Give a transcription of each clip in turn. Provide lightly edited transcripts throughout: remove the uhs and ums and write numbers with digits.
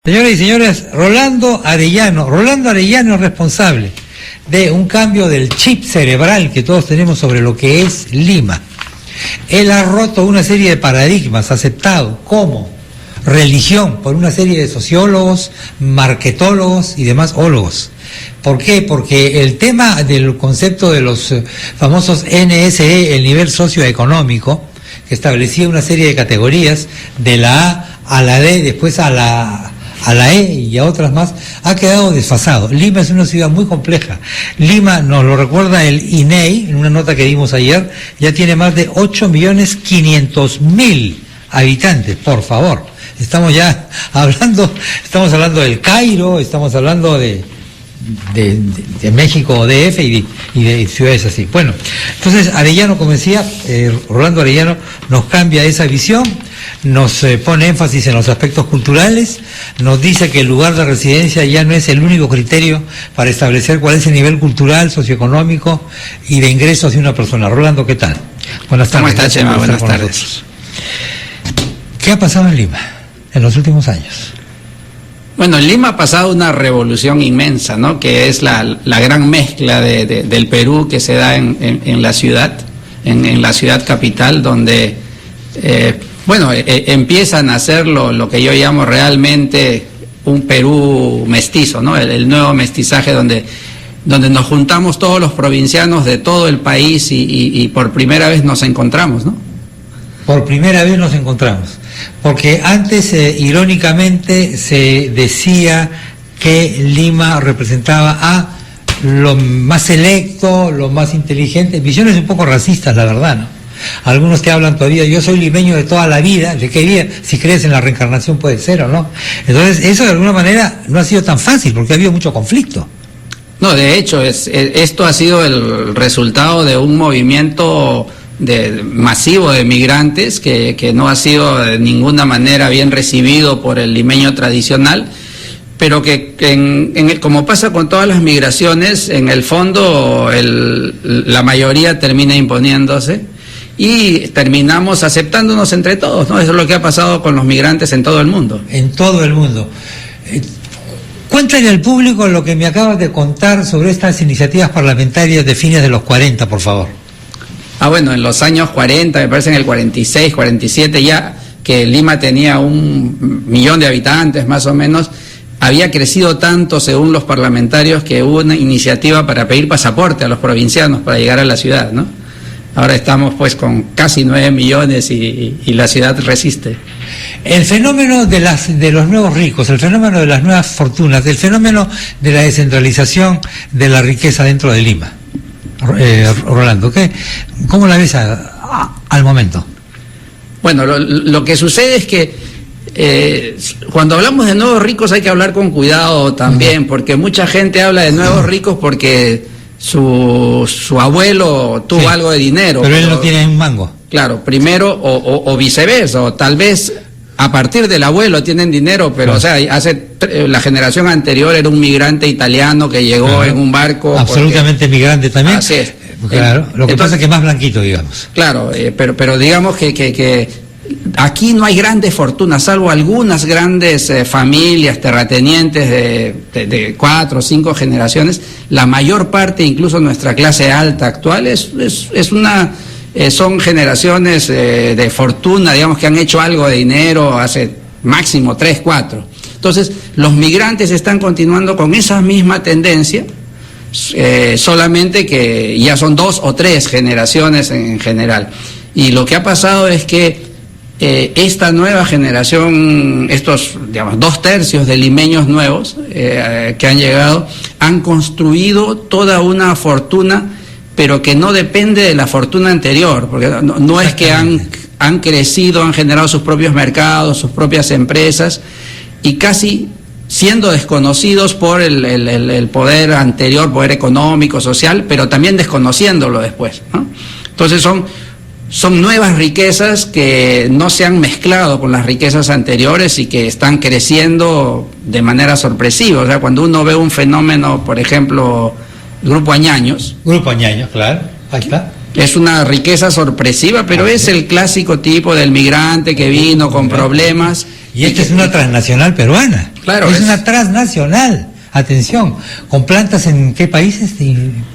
Señoras y señores, Rolando Arellano es responsable de un cambio del chip cerebral que todos tenemos sobre lo que es Lima. Él ha roto una serie de paradigmas aceptados como religión por una serie de sociólogos, marketólogos y demás ólogos. ¿Por qué? Porque el tema del concepto de los famosos NSE, el nivel socioeconómico, que establecía una serie de categorías de la A a la D, después a la E y a otras más, ha quedado desfasado. Lima es una ciudad muy compleja. Lima, nos lo recuerda el INEI, en una nota que dimos ayer, ya tiene más de 8.500.000 habitantes, por favor. Estamos hablando del Cairo, estamos hablando de México DF y de ciudades así. Bueno, entonces Arellano, como decía, Rolando Arellano nos cambia esa visión, nos pone énfasis en los aspectos culturales, nos dice que el lugar de residencia ya no es el único criterio para establecer cuál es el nivel cultural, socioeconómico y de ingresos de una persona. Rolando, ¿qué tal? Buenas tardes. ¿Cómo está, Chema? Buenas tardes. ¿Qué ha pasado en Lima en los últimos años? Bueno, en Lima ha pasado una revolución inmensa, ¿no? Que es la gran mezcla del Perú que se da en la ciudad, en la ciudad capital, donde, empiezan a hacer lo que yo llamo realmente un Perú mestizo, ¿no? El nuevo mestizaje donde nos juntamos todos los provincianos de todo el país y por primera vez nos encontramos, ¿no? Por primera vez nos encontramos. Porque antes, irónicamente, se decía que Lima representaba a lo más selecto, lo más inteligente, visiones un poco racistas, la verdad, ¿no? Algunos te hablan todavía, yo soy limeño de toda la vida, ¿de qué día? Si crees en la reencarnación puede ser o no. Entonces, eso de alguna manera no ha sido tan fácil, porque ha habido mucho conflicto. No, de hecho, esto ha sido el resultado de un movimiento masivo de migrantes que no ha sido de ninguna manera bien recibido por el limeño tradicional, pero que como pasa con todas las migraciones, en el fondo la mayoría termina imponiéndose y terminamos aceptándonos entre todos, ¿no? Eso es lo que ha pasado con los migrantes en todo el mundo. En todo el mundo. Cuéntale al público lo que me acabas de contar sobre estas iniciativas parlamentarias de fines de los 40, por favor. Bueno, en los años 40, me parece en el 46, 47 ya, que Lima tenía 1 millón de habitantes más o menos, había crecido tanto según los parlamentarios que hubo una iniciativa para pedir pasaporte a los provincianos para llegar a la ciudad, ¿no? Ahora estamos pues con casi 9 millones y la ciudad resiste. El fenómeno de los nuevos ricos, el fenómeno de las nuevas fortunas, el fenómeno de la descentralización de la riqueza dentro de Lima. Rolando, ¿cómo la ves al momento? Bueno, lo que sucede es que cuando hablamos de nuevos ricos hay que hablar con cuidado también, porque mucha gente habla de nuevos ricos porque su abuelo tuvo algo de dinero. Pero él no tiene un mango. Claro, primero o viceversa, o tal vez a partir del abuelo tienen dinero, pero claro. O sea, la generación anterior era un migrante italiano que llegó en un barco. Absolutamente migrante también. Así es. Claro, lo que pasa es que es más blanquito, digamos. Claro, pero digamos que aquí no hay grandes fortunas, salvo algunas grandes familias terratenientes de 4 o 5 generaciones. La mayor parte, incluso nuestra clase alta actual, son generaciones de fortuna, digamos, que han hecho algo de dinero hace máximo 3, 4. Entonces, los migrantes están continuando con esa misma tendencia, solamente que ya son 2 o 3 generaciones en general. Y lo que ha pasado es que esta nueva generación, estos, digamos, 2/3 de limeños nuevos que han llegado, han construido toda una fortuna, pero que no depende de la fortuna anterior, porque no es que han crecido, han generado sus propios mercados, sus propias empresas, y casi siendo desconocidos por el poder anterior, poder económico, social, pero también desconociéndolo después, ¿no? Entonces son nuevas riquezas que no se han mezclado con las riquezas anteriores y que están creciendo de manera sorpresiva. O sea, cuando uno ve un fenómeno, por ejemplo, Grupo Añaños. Grupo Añaños, claro, ahí está. Es una riqueza sorpresiva, pero es el clásico tipo del migrante que vino con problemas. Y esta es una transnacional peruana. Claro, es una transnacional. Atención, ¿con plantas en qué países?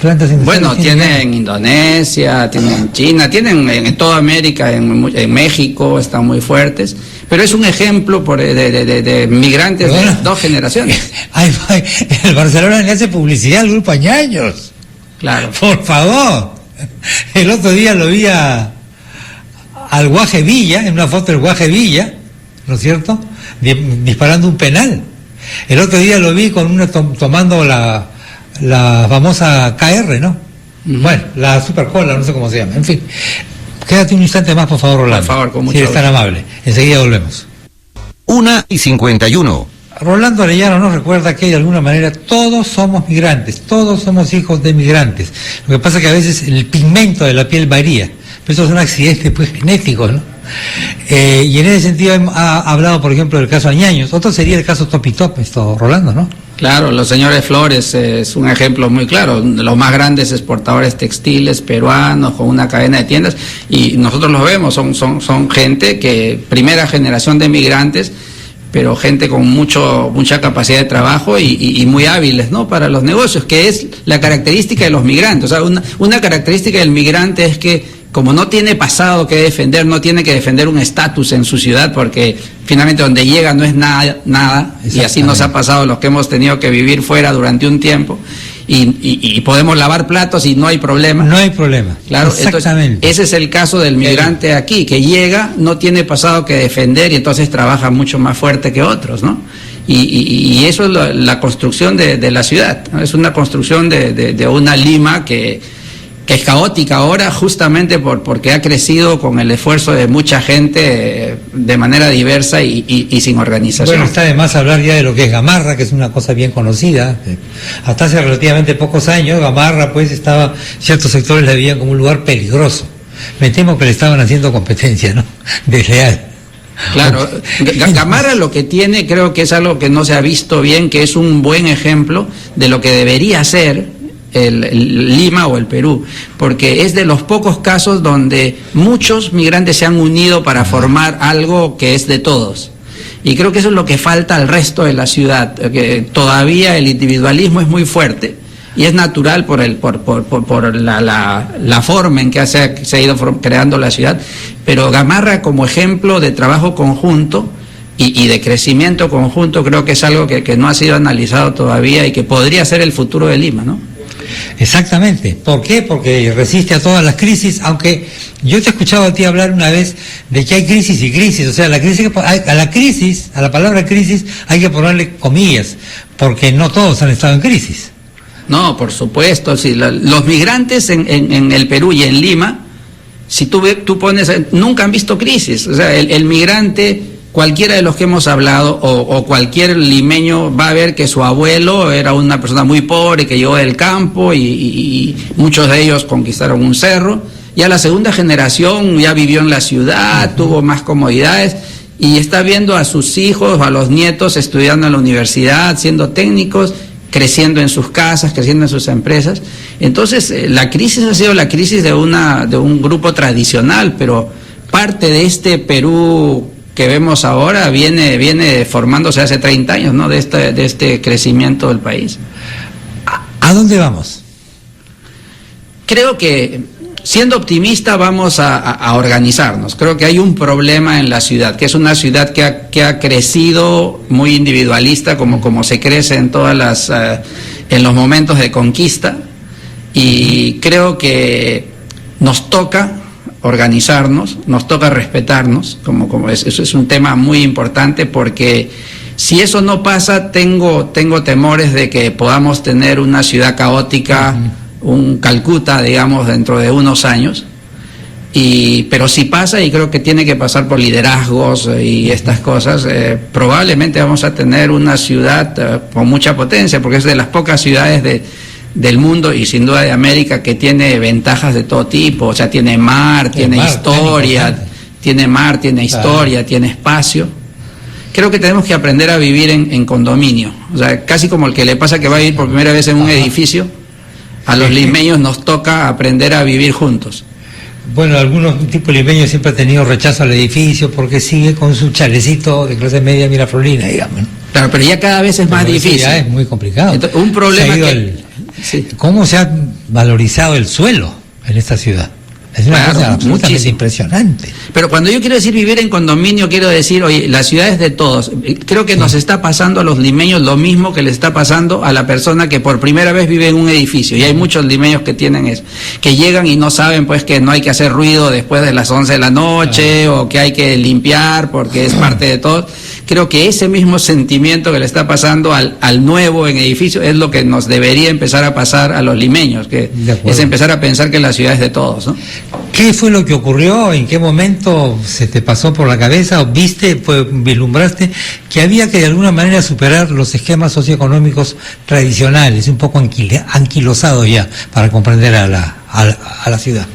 ¿Plantas en bueno, tienen en Indonesia, tienen en China, tienen en toda América, en México, están muy fuertes. Pero es un ejemplo de migrantes de 2 generaciones. El Barcelona le hace publicidad al grupo Añaños. Claro. Por favor. El otro día lo vi al Guaje Villa, en una foto del Guaje Villa, ¿no es cierto? Disparando un penal. El otro día lo vi con tomando la famosa KR, ¿no? Bueno, la Supercola, no sé cómo se llama. En fin, quédate un instante más, por favor, Rolando. Por favor, con mucho si eres tan amable. Enseguida volvemos. 1:51. Rolando Arellano nos recuerda que de alguna manera todos somos migrantes, todos somos hijos de migrantes. Lo que pasa es que a veces el pigmento de la piel varía, pero eso es un accidente pues genético, ¿no? Y en ese sentido ha hablado, por ejemplo, del caso Añaños. Otro sería el caso Topitop, Rolando, ¿no? Claro, los señores Flores es un ejemplo muy claro, los más grandes exportadores textiles peruanos con una cadena de tiendas, y nosotros los vemos, son gente que, primera generación de migrantes, pero gente con mucha capacidad de trabajo y muy hábiles, ¿no?, para los negocios, que es la característica de los migrantes. O sea, una característica del migrante es que, como no tiene pasado que defender, no tiene que defender un estatus en su ciudad, porque finalmente donde llega no es nada, y así nos ha pasado los que hemos tenido que vivir fuera durante un tiempo, y podemos lavar platos y no hay problema. No hay problema. Claro, exactamente. Entonces, ese es el caso del migrante aquí, que llega, no tiene pasado que defender y entonces trabaja mucho más fuerte que otros, ¿no? Y eso es la construcción de la ciudad, ¿no? Es una construcción de una Lima que es caótica ahora, justamente porque ha crecido con el esfuerzo de mucha gente de manera diversa y sin organización. Bueno, está de más hablar ya de lo que es Gamarra, que es una cosa bien conocida. Hasta hace relativamente pocos años, Gamarra, pues, ciertos sectores la veían como un lugar peligroso. Me temo que le estaban haciendo competencia, ¿no? Desleal. Claro, Gamarra lo que tiene, creo que es algo que no se ha visto bien, que es un buen ejemplo de lo que debería ser el Lima o el Perú, porque es de los pocos casos donde muchos migrantes se han unido para formar algo que es de todos. Y creo que eso es lo que falta al resto de la ciudad, que todavía el individualismo es muy fuerte y es natural por la forma en que se ha ido creando la ciudad, pero Gamarra como ejemplo de trabajo conjunto y de crecimiento conjunto creo que es algo que no ha sido analizado todavía y que podría ser el futuro de Lima, ¿no? Exactamente. ¿Por qué? Porque resiste a todas las crisis, aunque yo te he escuchado a ti hablar una vez de que hay crisis y crisis. O sea, a la palabra crisis hay que ponerle comillas, porque no todos han estado en crisis. No, por supuesto, sí. Los migrantes en el Perú y en Lima, si tú pones, nunca han visto crisis. O sea, el migrante, cualquiera de los que hemos hablado, o cualquier limeño va a ver que su abuelo era una persona muy pobre, que llegó del campo y muchos de ellos conquistaron un cerro. Ya la segunda generación ya vivió en la ciudad, tuvo más comodidades y está viendo a sus hijos o a los nietos estudiando en la universidad, siendo técnicos, creciendo en sus casas, creciendo en sus empresas. Entonces, la crisis ha sido la crisis de un grupo tradicional, pero parte de este Perú que vemos ahora viene formándose hace 30 años, ¿no?, de este crecimiento del país. ¿A dónde vamos? Creo que, siendo optimista, vamos a organizarnos. Creo que hay un problema en la ciudad, que es una ciudad que ha crecido muy individualista, como se crece en en los momentos de conquista, y creo que nos toca organizarnos, nos toca respetarnos, eso es un tema muy importante, porque si eso no pasa, tengo temores de que podamos tener una ciudad caótica, un Calcuta, digamos, dentro de unos años. Pero si pasa, y creo que tiene que pasar por liderazgos y estas cosas, probablemente vamos a tener una ciudad con mucha potencia, porque es de las pocas ciudades del mundo y sin duda de América que tiene ventajas de todo tipo. O sea, tiene mar, tiene historia, tiene espacio. Creo que tenemos que aprender a vivir en condominio. O sea, casi como el que le pasa que va a vivir por primera vez en un edificio, a los limeños nos toca aprender a vivir juntos. Bueno, algunos tipos limeños siempre han tenido rechazo al edificio porque sigue con su chalecito de clase media miraflorina, digamos, ¿no? Claro, pero ya cada vez es más difícil. Ya es muy complicado. Entonces, un problema ¿Cómo se ha valorizado el suelo en esta ciudad? Es una cosa absolutamente impresionante. Pero cuando yo quiero decir vivir en condominio, quiero decir, oye, la ciudad es de todos. Creo que nos está pasando a los limeños lo mismo que le está pasando a la persona que por primera vez vive en un edificio. Y hay muchos limeños que tienen eso, que llegan y no saben pues que no hay que hacer ruido después de las 11 de la noche, o que hay que limpiar porque es parte de todo. Creo que ese mismo sentimiento que le está pasando al nuevo en edificio es lo que nos debería empezar a pasar a los limeños, que es empezar a pensar que la ciudad es de todos, ¿no? ¿Qué fue lo que ocurrió? ¿En qué momento se te pasó por la cabeza o vislumbraste que había que de alguna manera superar los esquemas socioeconómicos tradicionales, un poco anquilosados ya, para comprender a la ciudad?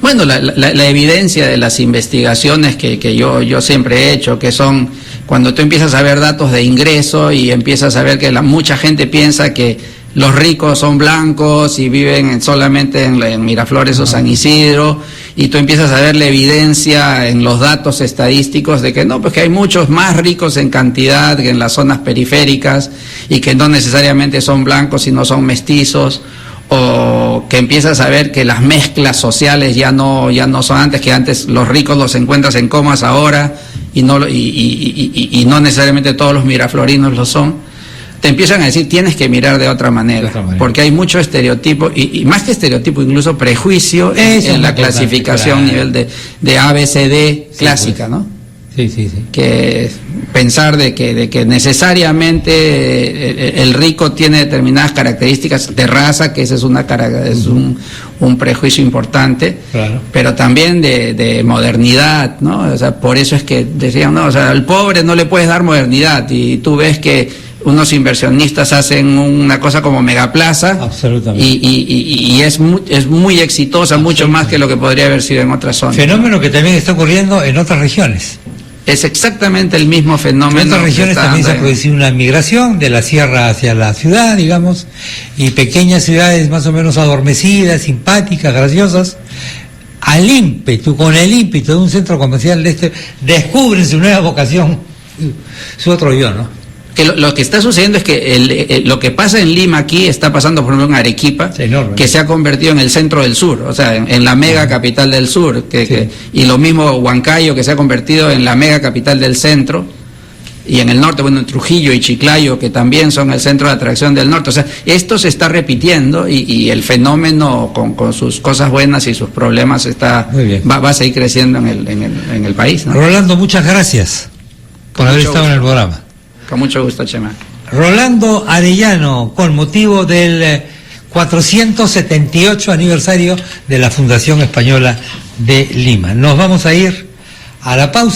Bueno, la evidencia de las investigaciones que yo siempre he hecho, que son cuando tú empiezas a ver datos de ingreso y empiezas a ver que mucha gente piensa que los ricos son blancos y viven solamente en Miraflores o San Isidro, y tú empiezas a ver la evidencia en los datos estadísticos de que no, pues que hay muchos más ricos en cantidad que en las zonas periféricas y que no necesariamente son blancos sino son mestizos, o que empiezas a ver que las mezclas sociales ya no son antes, que antes los ricos los encuentras en comas ahora y no necesariamente todos los miraflorinos lo son. Te empiezan a decir, tienes que mirar de otra manera, porque hay mucho estereotipo, y más que estereotipo, incluso prejuicio en la clasificación, claro, nivel de ABCD clásica, pues, ¿no? Sí. Que pensar de que necesariamente el rico tiene determinadas características de raza, que esa es un prejuicio importante, claro, pero también de modernidad, ¿no? O sea, por eso es que decían, no, o sea, al pobre no le puedes dar modernidad, y tú ves que unos inversionistas hacen una cosa como Megaplaza, y es muy exitosa, mucho más que lo que podría haber sido en otras zonas. Fenómeno que también está ocurriendo en otras regiones. Es exactamente el mismo fenómeno. En otras regiones también se ha producido una migración de la sierra hacia la ciudad, digamos, y pequeñas ciudades más o menos adormecidas, simpáticas, graciosas, con el ímpetu de un centro comercial de este, descubren su nueva vocación, su otro yo, ¿no? Que lo que está sucediendo es que lo que pasa en Lima aquí está pasando, por ejemplo, en Arequipa, que se ha convertido en el centro del sur, o sea, en la mega capital del sur, y lo mismo Huancayo, que se ha convertido en la mega capital del centro, y en el norte, bueno, en Trujillo y Chiclayo, que también son el centro de atracción del norte. O sea, esto se está repitiendo, y el fenómeno con sus cosas buenas y sus problemas va a seguir creciendo en el país, ¿no? Rolando, muchas gracias por haber estado en el programa. Con mucho gusto, Chema. Rolando Arellano, con motivo del 478 aniversario de la Fundación Española de Lima. Nos vamos a ir a la pausa.